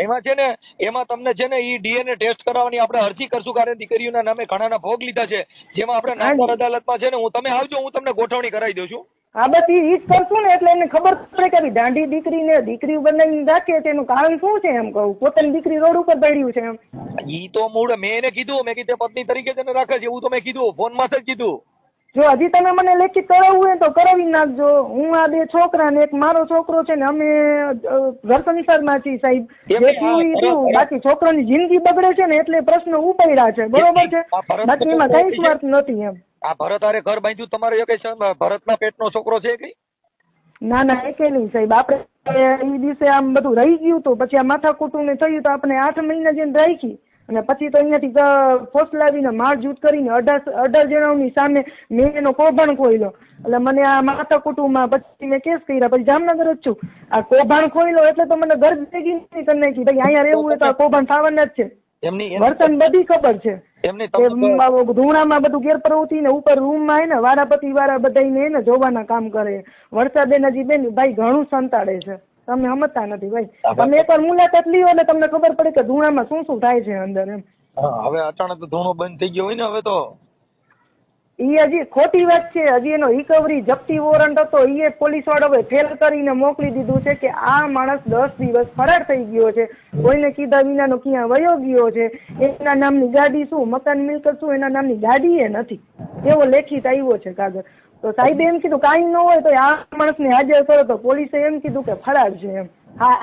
એમાં છે ને એમાં તમને છે ને ઈ DNA ટેસ્ટ કરાવવાની આપણે અરજી કરશું કારણ દીકરીઓના નામે ઘણાના ભોગ લીધા છે જેમાં આપણે નામદાર અદાલતમાં છે ને તમે આવજો હું તમને ગોઠવણી કરાવી દઉં છું. હા બસ ઈ જ કરશું ને એટલે એને ખબર પડે કે દાંડી દીકરીને દીકરી બનાવીને રાખે છે એનું કારણ શું છે એમ કહું. પોતાની દીકરી રોડ ઉપર પડ્યું છે એમ. ઈ તો મૂળ મેં એને કીધું મેં કીધું પત્ની તરીકે જ એને રાખે છે એવું તો મેં કીધું ફોનમાં જ કીધું. જો હજી તમે મને લેખિત કરાવવું હોય તો કરાવી નાખજો. હું આ 2 છોકરા ને એક મારો છોકરો છે ને અમે ઘર સંસારમાં છીએ સાહેબ. જે થયું બાકી છોકરાની જિંદગી બગડે છે ને એટલે પ્રશ્ન ઉપાડ્યા છે બરોબર છે બાકી એમાં કઈ સ્વાર્થ નથી એમ. આ ભરત હારે ઘર બાંધ્યું તમારે કઈ ભરતના પેટનો છોકરો છે કઈ? ના ના એકે નહીં સાહેબ. આપણે એ દિવસે આમ બધું રહી ગયું હતું પછી આ માથાકૂટું ને થયું તો આપણે 8 મહિના જેને રાખી અને પછી તો અહીંયાથી ફોસલાવીને મારઝૂટ કરીને 18 જણાની સામે મેં એનો કૌભાંડ ખોલ્યો. એટલે મને આ માતા કુટુંબમાં પછી મેં કેસ કર્યા પછી જામનગર જ છું. આ કૌભાંડ ખોલ્યો એટલે તો મને ઘર ભેગી નહીં કરી નાખી ભાઈ અહીંયા રહેવું હોય તો આ કૌભાંડ થવાના જ છે. વર્તન બધી ખબર છે. ધૂણામાં બધું ગેરપ્રવૃત્તિ ને ઉપર રૂમમાં હે ને વારાપતિ વાળા બધા ને જોવાના કામ કરે. વરસાદે નજી બેન ભાઈ ઘણું સંતાડે છે. તમે સમજતા નથી ભાઈ. તમે એકવાર મુલાકાત લ્યો એટલે તમને ખબર પડે કે ધૂણામાં શું શું થાય છે અંદર એમ. હવે અચાનક ધૂણો બંધ થઈ ગયો હોય ને હવે તો ઈ હજી ખોટી વાત છે. હજી એનો રિકવરી જપ્તી વોરંટ હતો એ પોલીસ વાળો ફેલ કરીને મોકલી દીધું છે કે આ માણસ 10 દિવસ ફરાર થઈ ગયો છે. કોઈને કીધા વિનાનો ક્યાં વયો ગયો છે. એના નામની ગાડી શું મકાન મિલકત શું એના નામની ગાડી એ નથી એવો લેખિત આવ્યો છે કાગળ. તો સાહેબે એમ કીધું કાંઈ ન હોય તો આ માણસને હાજર કરો તો પોલીસે એમ કીધું કે ફરાર છે એમ.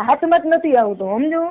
હાથમાં જ નથી આવતો સમજો.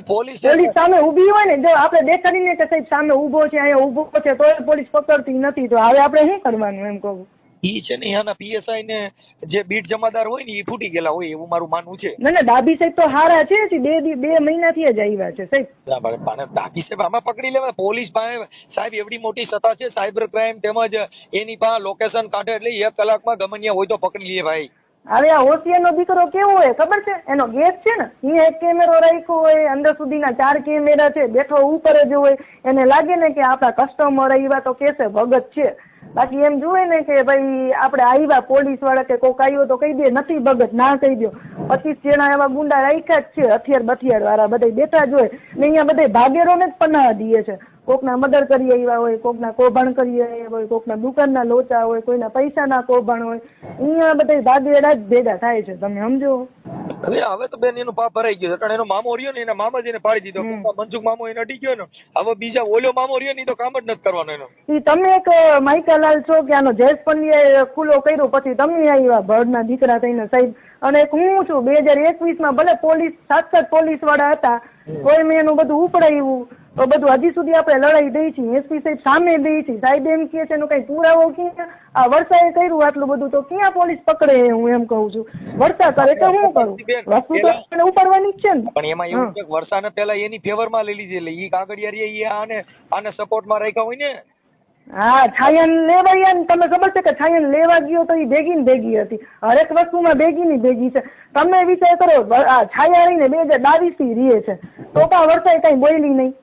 પોલીસ સામે ઉભી હોય ને જો આપણે દેખાડીને કે સાહેબ સામે ઉભો છે અહીંયા ઉભો છે તો પોલીસ પકડતી નથી તો હવે આપણે શું કરવાનું એમ કહું. ઈ છે ને એના પીએસઆઈ ને જે બીટ જમાદાર હોય ને એ ફૂટી ગયેલા હોય એવું મારું માનવું છે. ના ડાબી સાહેબ તો હારા છે 2 મહિનાથી જ આવ્યા છે સાહેબ. ડાબી સાહેબ આમાં પકડી લેવા પોલીસ પાસે સાહેબ એવડી મોટી સત્તા છે સાયબર ક્રાઇમ તેમજ એની પાસે લોકેશન કાઢે એટલે 1 કલાકમાં ગમનિયા હોય તો પકડી લે ભાઈ. હવે આ હોશિયારનો દીકરો કેવો હોય ખબર છે એનો ગેસ છે ને એ 1 કેમેરો રાખ્યો હોય અંદર સુધીના 4 કેમેરા છે બેઠો ઉપર જ હોય એને લાગે ને કે આપણા કસ્ટમર આવ્યા તો કેસે ભગત છે. બાકી એમ જુએ ને કે ભાઈ આપણે આવ્યા પોલીસ વાળા કે કોક આવ્યો તો કહી દે નથી ભગત ના કહી દો. 25 જણા એવા ગુંડા રાખ્યા જ છે હથિયાર વાળા બધા બેઠા જ હોય ને અહીંયા બધા ભાગેરોને જ પનાહ દે છે. કોકના મર્ડર કરી આવ્યા હોય કોકના કૌભાંડ કરી આવ્યા હોય કોકના દુકાનના લોચા હોય કોઈના પૈસાના કૌભાંડ હોય અહીંયા બધા ભાગેડા જ ભેગા થાય છે તમે સમજો. હવે તો બેન એનું પાપ ભરાઈ ગયું કારણ એનો મામો રહ્યો ને એના મામા જ એને પાડી દીધો. મનસુખ મામો એને અડી ગયો ને હવે બીજા ઓલો મામો રહ્યો ને તો કામ જ નથી કરવાનો એનો. તમે એક માઇકાલાલ છો કે આનો જયેશ પંડ્યાએ ખુલ્લો કર્યો પછી તમે આવ્યા ભડના દીકરા થઈને સાહેબ અને એક હું છું 2021માં ભલે પોલીસ સાક્ષાત પોલીસ વાળા હતા તોય મેં એનું બધું ઉપડાવ્યું તો બધું હજી સુધી આપણે લડાઈ દઈ છીએ. એસપી સાહેબ સામે દઈ છીએ સાહેબ એમ કહે છે એનો કઈ પુરાવો ક્યાં આ વર્ષાએ કર્યું આટલું બધું તો ક્યાં પોલીસ પકડે હું એમ કહું છું. વર્ષા કરે તો હું કરું વસ્તુ તો એને ઉપાડવાની જ છે ને. પણ એમાં એવું છે વર્ષાને પેલા એની ફેવરમાં લઈ લીધી એટલે ઈ કાગળિયા આને સપોર્ટમાં રાખ્યા હોય ને. હા છાયન લેવા તમને ખબર છે કે છાયન લેવા ગયો તો એ ભેગી ને ભેગી હતી. હરેક વસ્તુમાં ભેગી ની ભેગી છે. તમે વિચાર કરો છાયા રહીને 2022 રીએ છે તો કા વર્ષાએ કઈ બોલી નહીં.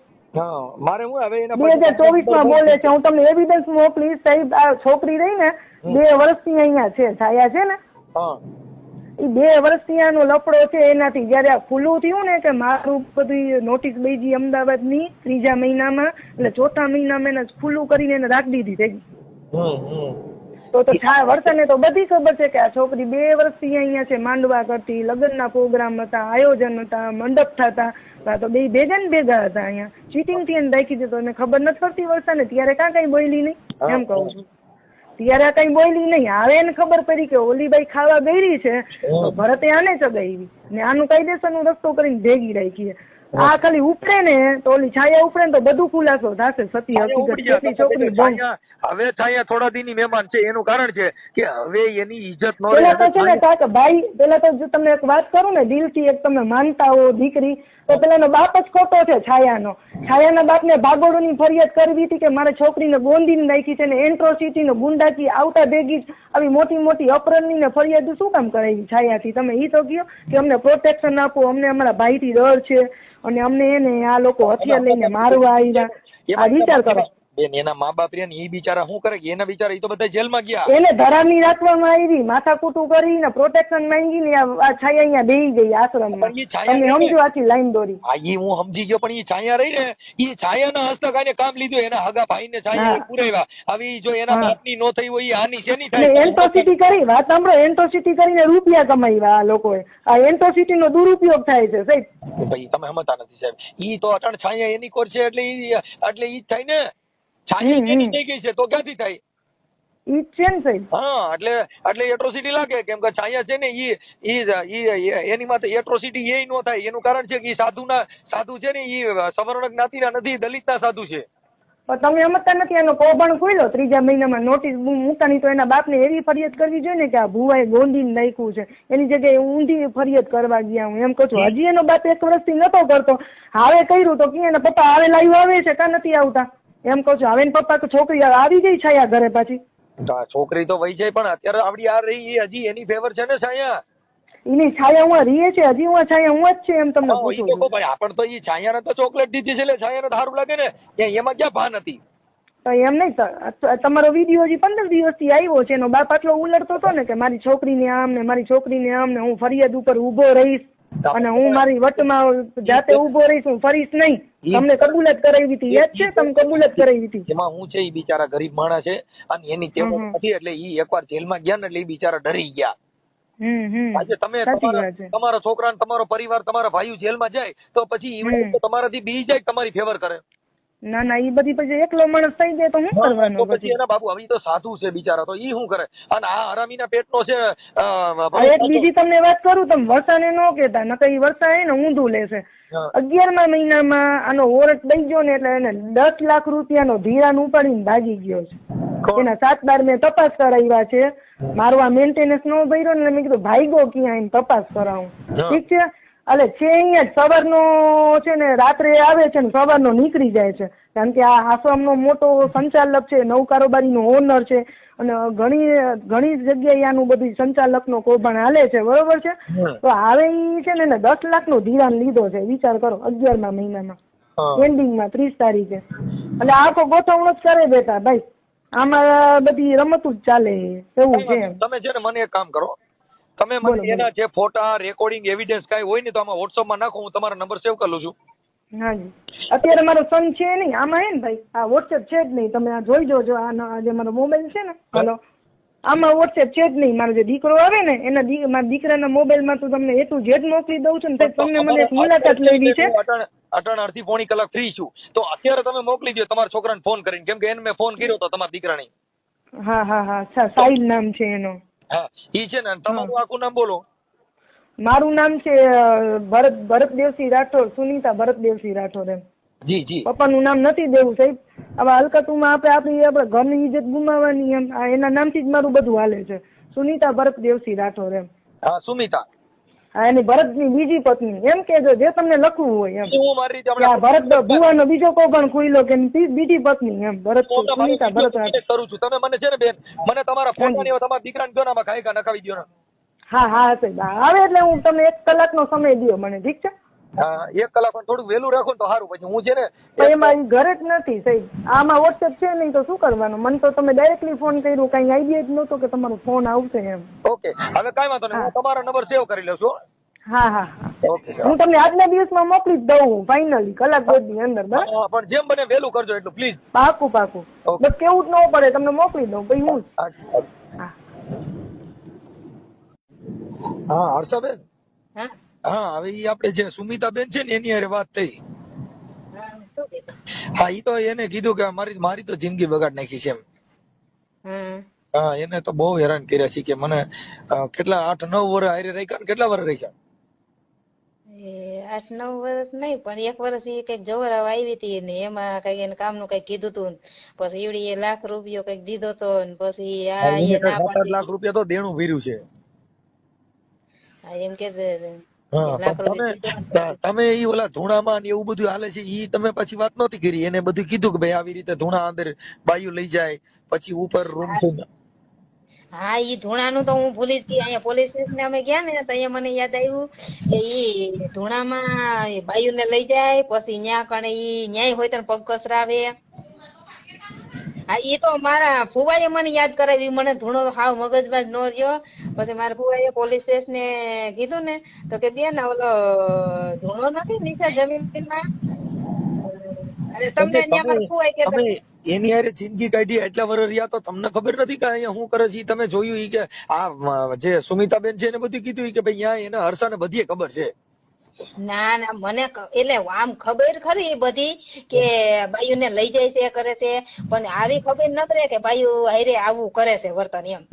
મારે હું હવે 2024માં બોલે છે. હું તમને એવિડન્સ મોકલીશ સાહેબ. આ છોકરી રહી ને 2 વર્ષથી અહીંયા છે છાયા છે ને એ 2 વર્ષથી આનો લફડો છે એનાથી જયારે આ ખુલ્લું થયું ને કે મારું બધું નોટિસ બેજી અમદાવાદની 3જા મહિનામાં એટલે 4થા મહિનામાં એને ખુલ્લું કરીને એને રાખી દીધી થઈ. તો વર્ષને તો બધી ખબર છે કે આ છોકરી 2 વર્ષથી અહીંયા છે માંડવા કરતી લગ્નના પ્રોગ્રામ હતા આયોજન હતા મંડપ થતા તો બે ભેગા ને ભેગા હતા અહીંયા ચીટિંગ થી એને રાખી દીધો એને ખબર નથી પડતી વર્ષાને ત્યારે કાં કઈ બોલી નહીં એમ કહું છું. ત્યારે આ કઈ બોલી નહીં. હવે એને ખબર પડી કે ઓલી બાઈ ખાવા ગઈ છે તો ભરતે આને ચગાવી ને આનું કાયદેસરનો રસ્તો કરીને ભેગી રાખી. આ ખાલી ઉપડે ને તો ઓલી છાયા ઉપડે ને તો બધું ખુલાસો થશે સતી હકીકત છોકરી હવે છાયા થોડા દિનની મહેમાન છે એનું કારણ છે કે હવે એની ઇજ્જત ન પેલા તો છે ને કાકા ભાઈ પેલા તો જો તમને એક વાત કરું ને દિલથી એક તમે માનતા હો દીકરી તો પેલાનો બાપ જ ખોટો છે છાયાનો. છાયાના બાપને ભાગોળોની ફરિયાદ કરવી હતી કે મારે છોકરીને ગોંધીને નાખી છે ને એન્ટ્રોસિટી ને ગુંડાકી આવતા ભેગી જ આવી મોટી અપહરણની ને ફરિયાદ શું કામ કરાવી છાયાથી. તમે ઈ તો કહો કે અમને પ્રોટેક્શન આપો અમને અમારા ભાઈથી ડર છે અને અમને એને આ લોકો હથિયાર લઈને મારવા આવ્યા. આ વિચાર કરો બેન એના મા બાપ રહ્યા ને એ બિચારા શું કરે કે એના બિચારા એ તો બધા જેલમાં ગયા. એને ધરામણી રાખવામાં આવી, માથાકૂટું કરીને પ્રોટેક્શન માંગીને આ છાયા અહીંયા બેહી ગઈ આશ્રમમાં. તમે સમજો આખી લાઈન દોરી. હા એ હું સમજી ગયો, પણ એ છાયા રહી ને એ છાયાના હસ્તક આને કામ લીધું, એના હગા ભાઈને છાયા પુરાવ્યા. હવે જો એના બાપની નો થઈ હોય આની શેની થાય? એન્ટ્રોસિટી કરી, વાત સાંભળો, એન્ટ્રોસિટી કરીને રૂપિયા કમાવ્યા આ લોકોએ. આ એન્ટ્રોસિટી નો દુરુપયોગ થાય છે સાહેબ. ભાઈ તમે સમજતા નથી સાહેબ. ઈ તો અટણ છાયા એની કોર છે એટલે ઈ જ થાય ને. છાયા એની થઈ ગઈ છે તો ક્યાંથી થાય? ઈ જ છે ને સાહેબ. હા એટલે એટ્રોસિટી લાગે, કેમ કે છાયા છે ને ઈ એની માથે એટ્રોસિટી એ નો થાય. એનું કારણ છે કે ઈ સાધુ છે ને ઈ સવર્ણ જ્ઞાતિના નથી, દલિતના સાધુ છે. પણ તમે સમજતા નથી. એનો કૌભાંડ ખુલ્યો 3જા મહિનામાં નોટિસ મૂકતાની તો એના બાપને એવી ફરિયાદ કરવી જોઈએ ને કે આ ભુવાએ ગોંધીને નાખ્યું છે. એની જગ્યાએ ઊંધી ફરિયાદ કરવા ગયા. હું એમ કહું છું હજી એનો બાપ 1 વર્ષથી નતો કરતો, હવે કર્યું તો કે એના પપ્પા આવે લાઈવ આવે છે કા નથી આવતા? એમ કહું છું હવે એના પપ્પા છોકરી આવી ગઈ છાયા ઘરે પાછી. છોકરી તો વહી જાય પણ અત્યારે આવડી આ રહી હજી એની ફેવર છે ને છાયા. એની છાયા હું રીએ છે હજી હું છાયા હું જ છે એમ તમને પૂછું છું. ભાઈ આપણ તો ઈ છાયાને તો ચોકલેટ દીધી છે એટલે છાયાને તો સારું લાગે ને. એમાં ક્યાં ભાન હતી? એમ નહીં, તમારો વિડીયો હજી 15 દિવસથી આવ્યો છે. એનો બાપ આટલો ઉલટતો હતો ને કે મારી છોકરીને આમ ને મારી છોકરીને આમ ને હું ફરિયાદ ઉપર ઉભો રહીશ અને હું મારી વટમાં જાતે ઉભો રહીશ, હું ફરીશ નહીં. તમને કબૂલાત કરાવી હતી, યાદ છે? તમે કબૂલાત કરાવી હતી. એમાં હું છે ઈ બિચારા ગરીબ માણસ છે અને એની ટેવ નથી એટલે ઈ એકવાર જેલમાં ગયા ને એટલે ઈ બિચારા ડરી ગયા. આજે તમે તમારા છોકરા તમારો પરિવાર તમારા ભાઈઓ જેલમાં જાય તો પછી તમારાથી બી જાય તમારી ફેવર કરે? ના ના, ઈ બધી પછી એકલો માણસ થઈ જાય તો શું કરવાનું? પછી એના બાબુ હવે તો સાધુ છે બિચારા, તો ઈ શું કરે? અને આ હરામીના પેટનો છે. એક બીજી તમને વાત કરું, તમે વરસાને ન કેતા, નકર ઈ વરસા હે ને ઊંધું લેશે. 11મા મહિનામાં આનો વોરંટ દઈ ગયો ને એટલે એને 10 લાખ રૂપિયાનો ધિરાણ ઉપાડીને ભાગી ગયો છે. એના 7 બાર મેં તપાસ કરાવ્યા છે. મારું આ મેન્ટેનન્સ નો ભર્યો ને મેં કીધું ભાઈગો ક્યાં એમ તપાસ કરાવું. ઠીક છે, એટલે છે અહીંયા સવારનો છે ને રાત્રે આવે છે ને સવારનો નીકળી જાય છે. કારણ કે આ આશ્રમનો મોટો સંચાલક છે, નવ કારોબારીનો ઓનર છે અને ઘણી જગ્યાએ આનું બધું સંચાલકનો કૌભાંડ હાલે છે, બરોબર છે? તો હવે ઈ છે ને 10 લાખનો ધિરાણ લીધો છે, વિચાર કરો, 11મા મહિનામાં એન્ડિંગમાં 30 તારીખે. એટલે આખો ગોઠવણો જ કરે બેટા ભાઈ. આમાં બધી રમતું જ ચાલે એવું છે. તમે છે ને મને એક કામ કરો, તમે મને એના જે ફોટા રેકોર્ડિંગ એવિડન્સ કાંઈ હોય ને તો આમાં વોટ્સઅપમાં નાખો, હું તમારો નંબર સેવ કરી લઉં છું. હાજી, અત્યારે મારો સન છે નહીં આમાં, હે ને ભાઈ? આ વોટ્સએપ છે જ નહીં, તમે આ જોઈ જોજો. આ જે મારો મોબાઈલ છે ને, હાલો, આમાં વોટ્સએપ છે જ નહીં. મારો જે દીકરો આવે ને એના મારા દીકરાના મોબાઈલમાં તો તમને A to Z મોકલી દઉં છું ને. તમને મને એક મુલાકાત લેવી છે. અટણ અડધી પોણી કલાક ફ્રી છું તો અત્યારે તમે મોકલી દો તમારા છોકરાને ફોન કરીને, કેમ કે એને મેં ફોન કર્યો તો તમારા દીકરાને. હા, સાહિલ નામ છે એનો. હા, ઈ છે ને. તમારું આખું નામ બોલો. મારું નામ છે ભરતદેવસિંહ રાઠોડ, સુનીતા ભરતદેવસિંહ રાઠોડ. એમ જી. પપ્પાનું નામ નથી દેવું સાહેબ. હવે હલકતુમાં આપણે ઘરની ઇજ્જત ગુમાવવાની એમ એના નામથી જ મારું બધું હાલે છે. સુનીતા ભરતદેવસિંહ રાઠોડ. એમ. હા, સુમિતા. હા, એની ભરતની બીજી પત્ની. એમ કેજો જે તમને લખવું હોય એમ. હું મારી રીતે ભરત ભુવાનો બીજો કૌભાંડ ખુલ્યો કે બીજી પત્ની. એમ ભરત સુનીતા ભરત કરું છું. તમે મને છે ને બેન, મને તમારા ફોટા ની તમારા દીકરાને જો નામાં ખાઈ નખાવી દો ને. હા સાહેબ, આવે એટલે હું તમને 1 કલાકનો સમય દો મને, ઠીક છે? હા, 1 કલાક પણ થોડુંક વહેલું રાખો ને તો સારું. પછી હું છે ને એમાં ઘરે જ નથી સાહેબ. આમાં વોટ્સએપ છે નહીં તો શું કરવાનું? મને તો તમે ડાયરેક્ટલી ફોન કર્યો, કઈ આઈડિયા જ નહોતો કે તમારો ફોન આવશે એમ. ઓકે, હવે કાંઈ વાંધો નહીં, હું તમારો નંબર સેવ કરી લઉં છું. હા, હું તમને આજના દિવસમાં મોકલી જ દઉં ફાઇનલી, કલાક 2 ની અંદર. બરાબર, પણ જેમ બને વહેલું કરજો એટલું પ્લીઝ. પાકું. બસ કેવું જ ન પડે, તમને મોકલી દઉં ભાઈ હું. હા હર્ષાબેન. હા, હવે ઈ આપણે જે સુમિતાબેન છે ને એની હારે વાત થઈ. હા, ઈ તો એને કીધું કે મારી તો જિંદગી બગાડ નાખી છે એમ. હા, એને તો બહુ હેરાન કર્યા છે કે મને કેટલા 8-9 વર્ષ હારે રાખ્યા ને. કેટલા વર્ષ રાખ્યા? 8-9 વર્ષ નહીં, પણ 1 વર્ષ એ કઈક જવરાવ આવી હતી ને એમાં કઈક એને કામનું કઈક કીધું હતું, પછી એવડી ₹1 લાખ કઈક દીધો તો ને પછી આ એ ના પાડી. 7 લાખ રૂપિયા તો દેણું ભર્યું છે. એમ કે તમે ઈ ઓલા ધૂણામાં એવું બધું હાલે છે ઈ તમે પછી વાત નહોતી કરી. એને બધું કીધું કે ભાઈ આવી રીતે ધૂણા અંદર બાયું લઈ જાય પછી ઉપર રૂમ છે. હા, ઈ ધૂણાનું તો હું ભૂલી જ ગઈ. અહીંયા પોલીસ સ્ટેશન અમે ગયા ને તો અહીંયા મને યાદ આવ્યું કે ઈ ધૂણામાં બાયું ને લઈ જાય પછી ન્યા કણે ઈ ન્યાય હોય તો પગ કસરાવે હા એ તો મારા ફુવાએ મને યાદ કરાવી, મને ધૂણો હાવ મગજમાં જ ન રહ્યો. પછી મારા ફુવાએ પોલીસ સ્ટેશને કીધું ને તો કે બેન ઓલો ધૂણો નથી નીચે જમીનમાં, અને તમને ત્યાં મારા ફુવાએ કે તમે એની હારે જિંદગી કાઢી એટલા વર્ષ રહ્યા તો તમને ખબર નથી કે અહીંયા શું કરે છે ઈ? તમે જોયું ઈ કે આ જે સુમિતાબેન છે એને બધું કીધું ઈ કે ભાઈ અહીંયા એને હર્ષાને બધી ખબર છે? ના ના મને એટલે આમ ખબર ખરી બધી કે બાયુને લઈ જાય છે કરે છે, પણ આવી ખબર ન રહે કે બાયુ હારે આવું કરે છે વર્તન એમ.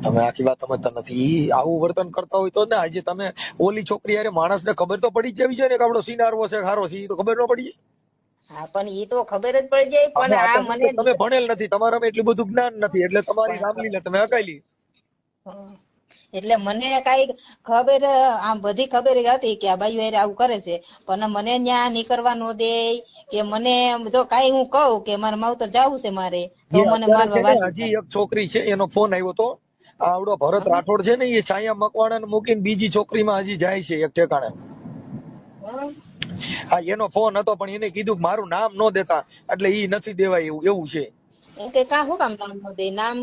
તમે આખી વાત સમજતા નથી. ઈ આવું વર્તન કરતા હોય તો ને આજે તમે ઓલી છોકરી હારે માણસને ખબર તો પડી જ જવી છે ને કે આપણો સિનારવો છે હારો છે, ઈ તો ખબર ન પડી? હા પણ ઈ તો ખબર જ પડી જાય, પણ આ મને તમે ભણેલ નથી, તમારામાં એટલું બધું જ્ઞાન નથી એટલે તમારી રામલીલા તમે હકાયેલી. એટલે મને કઈ ખબર આમ બધી ખબર હતી કે આ બાયુ હારે આવું કરે છે, પણ મને ન્યા નીકળવા ન દે કે મને જો કઈ હું કહું કે મારે માવતર જાવું છે મારે તો મને મારવા વાગી. હજી એક છોકરી છે એનો ફોન આવ્યો તો, આવડો ભરત રાઠોડ છે ને એ છાયા મકવાણા મૂકીને બીજી છોકરીમાં હજી જાય છે એક ઠેકાણે. હા એનો ફોન હતો પણ એને કીધું કે મારું નામ ન દેતા એટલે ઈ નથી દેવાય એવું છે. કે કા હું કામ નામ ન દે, નામ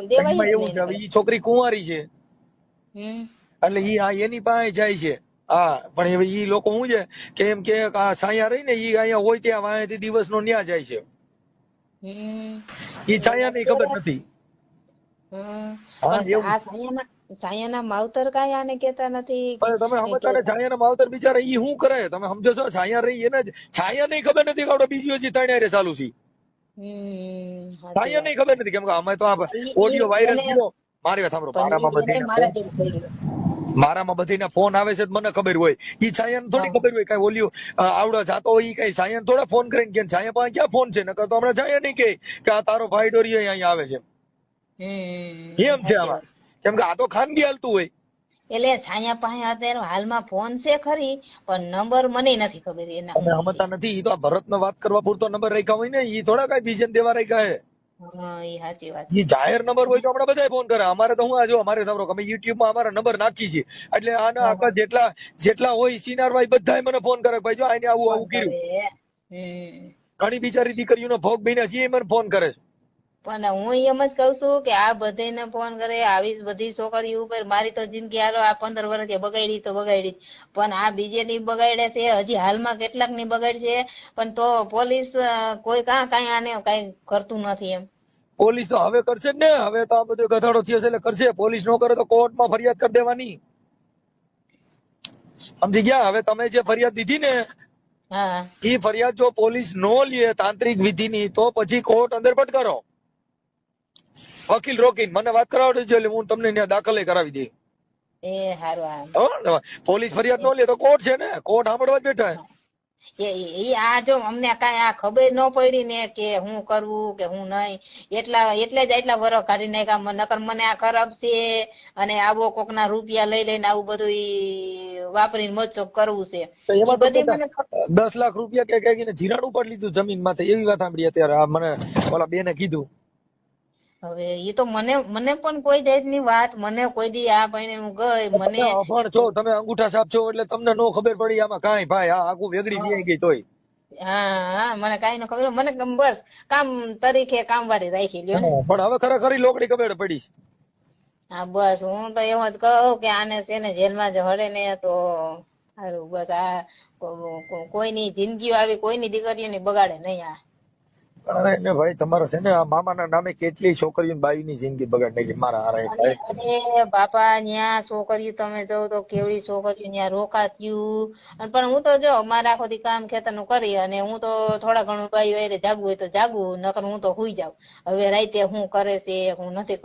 દેવાય જ એવું છે. ઈ છોકરી કુંવારી છે એટલે ઈ આ એની પાસે જાય છે. હા પણ હવે ઈ લોકો શું છે કે એમ કે આ છાયા રહી ને ઈ અહીંયા હોય ત્યાં વાંહેથી દિવસ નો ન્યા જાય છે. ઈ છાયા ની ખબર નથી. છાયાના માવતર કાંઈ આને કેતા નથી. તમે સમજતા ને છાયાના માવતર બિચારા ઈ શું કરે તમે સમજો છો? છાયા રહી એને જ છાયા નહીં ખબર નથી કે બીજી હજી ત્રણ ચાલુ છે. છાયા નહીં ખબર નથી કેમ કે અમે તો ઓડિયો વાયરલ થયો. મારી વાત સાંભળો, મારામાં બધીના ફોન આવે છે મને ખબર હોય, ઈ છાયાને થોડી ખબર હોય. કઈ ઓલિયો આવડો જાતો હોય કઈ છાયાને થોડા ફોન કરીને કે છાયા પાસે ક્યાં ફોન છે? નકર તો હમણાં છાયા નહીં કે આ તારો ભાઈ ડોરીઓ અહીંયા આવે છે એમ છે આમાં, કેમ કે આ તો ખાનગી હાલતું હોય. એટલે છાયા પાસે અત્યારે હાલમાં ફોન છે ખરી પણ નંબર મને નથી ખબર એના. તમે સમજતા નથી, ઈ તો આ ભરત વાત કરવા પૂરતો નંબર રાખ્યા હોય ને, ઈ થોડા કઈ બીજે દેવા રાખ્યા હે. સાચી વાત. ઈ જાહેર નંબર હોય તો હમણાં બધા ફોન કરે. અમારે તો હું જો અમારે સાંભળો અમે યુટ્યુબ માં અમારા નંબર નાખી છે એટલે આના આખા જેટલા હોય સિનાર ભાઈ બધા મને ફોન કરે ભાઈ જો આને આવું આવું કર્યું. ઘણી બિચારી દીકરીઓનો ભોગ બન્યા છે એ મને ફોન કરે છે. પણ હું એમ જ કઉ છું કે આ બધાને ફોન કરે, આવી બધી છોકરીઓ ઉપર મારી તો જિંદગી હાલો આ 15 વર્ષથી બગાડી તો બગાડી, પણ આ બીજે ની બગાડે છે, હજી હાલમાં કેટલાક ની બગાડ છે, પણ તો પોલીસ કોઈ કઈ આને કઈ કરતું નથી એમ. પોલીસ તો હવે કરશે ને, હવે તો આ બધો ગધાડો થયો છે એટલે કરશે. પોલીસ નો કરે તો કોર્ટમાં ફરિયાદ કરી દેવાની, સમજી ગયા? હવે તમે જે ફરિયાદ દીધી ને એ ફરિયાદ જો પોલીસ નો લે તાંત્રિક વિધિની તો પછી કોર્ટ અંદર પટકારો. વકીલ રોકીને મને વાત કરાવજો એટલે હું તમને ત્યાં દાખલ કરાવી દઈ. પોલીસ ફરિયાદ નો લે તો કોર્ટ છે ને, કોર્ટ સાંભળવા જ બેઠા. આ જો અમને કઈ આ ખબર ન પડી ને કે હું કરવું કે હું નહીં, એટલે જ આટલા વરસ કાઢી નાખ્યા. નકર મને આ ખરાબ છે અને આવો કોક ના રૂપિયા લઈ લઈને આવું બધું વાપરીને મજચોક કરવું છે. 10 લાખ રૂપિયા કે જીરાણ ઉપાડી લીધું જમીન માંથી, એવી વાત સાંભળી અત્યારે મને ઓલા બેને કીધું. હવે એ તો મને પણ કોઈ જાતની વાત મને કોઈ દી આ ભાઈને હું ગઈ મને પણ છો તમે અંગૂઠા સાપ છો એટલે તમને નો ખબર પડી આમાં કાંઈ. ભાઈ આ આખું વેગડી થઈ ગઈ તોય. હા મને કઈ ન ખબર, મને બસ કામ તરીકે કામવાળી રાખી લ્યો ને. પણ હવે ખરેખર લોકડી ખબર પડી. હા બસ હું તો એમ જ કહું કે આને છે ને જેલમાં જ હળે ને તો સારું. બસ આ કોઈની જિંદગી આવી કોઈની દીકરીઓની બગાડે નહીં. આ અરે ને ભાઈ તમારે છે ને આ મામાના નામે કેટલી છોકરીઓ બાઈની જિંદગી બગાડ નાખી મારા હારે. અરે બાપા ન્યા છોકરીઓ તમે જો તો કેવડી છોકરીઓ ન્યા રોકાત્યું. પણ હું તો જો મારા આખો દી કામ ખેતર નું કરી અને હું તો થોડા ઘણું બાઈઓ જાગવું હોય તો જાગવું, નકર હું તો હુઈ જાઉં. હવે રાતે હું કરે છે હું નથી